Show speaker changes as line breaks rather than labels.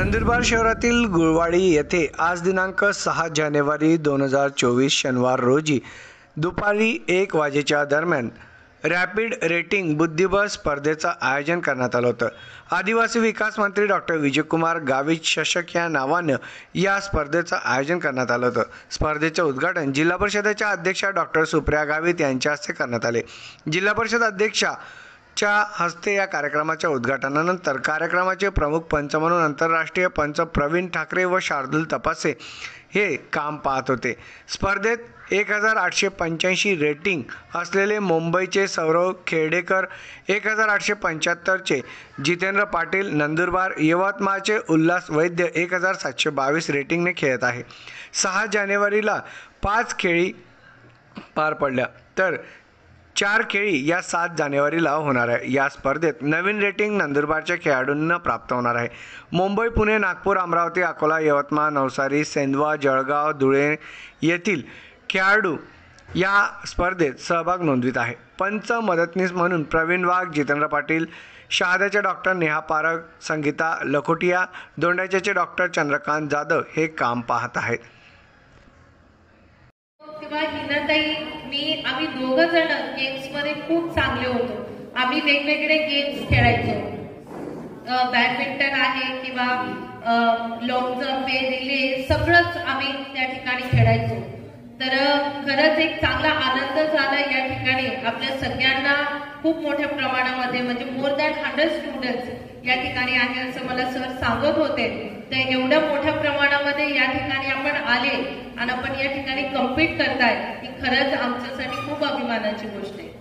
नंदुरबार शहरातील गुळवाडी येथे आज दिनांक 6 जानेवारी 2024 शनिवार रोजी दुपारी 1 वाजेच्या दरम्यान रॅपिड रेटिंग बुद्धिबळ स्पर्धेचं आयोजन करण्यात आलं होतं। आदिवासी विकास मंत्री डॉक्टर विजयकुमार गावित चषक या नावानं या स्पर्धेचं आयोजन करण्यात आलं होतं। स्पर्धेचे उद्घाटन जिल्हा परिषदेच्या अध्यक्षा डॉक्टर सुप्रिया गावित यांच्या हस्ते करण्यात आले। जिल्हा परिषद अध्यक्षा च्या हस्ते या कार्यक्रमाच्या उद्घाटनानंतर कार्यक्रमाचे प्रमुख पंच म्हणून आंतरराष्ट्रीय पंच प्रवीण ठाकरे व शार्दूल तपासे हे काम पाहत होते। स्पर्धेत 1885 रेटिंग असलेले मुंबईचे सौरव खेडेकर, 1875 चे जितेंद्र पाटील, नंदुरबार यवतमाळचे उल्हास वैद्य 1722 रेटिंगने खेळत आहे। 6 जानेवारीला 5 खेळी पार पडल्या तर 4 खेळी या 7 जानेवारीला होणार आहे। या स्पर्धेत नवीन रेटिंग नंदुरबारच्या खेळाडूंना प्राप्त होणार आहे। मुंबई, पुणे, नागपूर, अमरावती, अकोला, यवतमाळ, नवसारी, सेंधवा, जळगाव, धुळे येथील खेळाडू या स्पर्धेत सहभाग नोंदवित आहे। पंच मदतनीस म्हणून प्रवीण वाघ, जितेंद्र पाटील, शहाद्याचे डॉक्टर नेहा पारख, संगीता लखोटिया, दोंडाच्याचे डॉक्टर चंद्रकांत जाधव हे काम पाहत आहेत।
आम्ही दोघं जण गेम्स मध्ये खूप चांगले होतो। आम्ही वेगवेगळे गेम्स खेळायचो, बॅडमिंटन आहे किंवा लॉंग जंप, रिले, सगळंच आम्ही त्या ठिकाणी खेळायचो। तर खरंच एक चांगला आनंद झाला या ठिकाणी। आपल्या सगळ्यांना खूप मोठ्या प्रमाणामध्ये म्हणजे मोर दॅन 100 स्टुडंट्स या ठिकाणी आहे असं मला सर सांगत होते। तर एवढ्या मोठ्या प्रमाणामध्ये या ठिकाणी आपण आले आणि आपण या ठिकाणी कम्पीट करताय ही खरंच आमच्यासाठी खूप अभिमानाची गोष्ट आहे।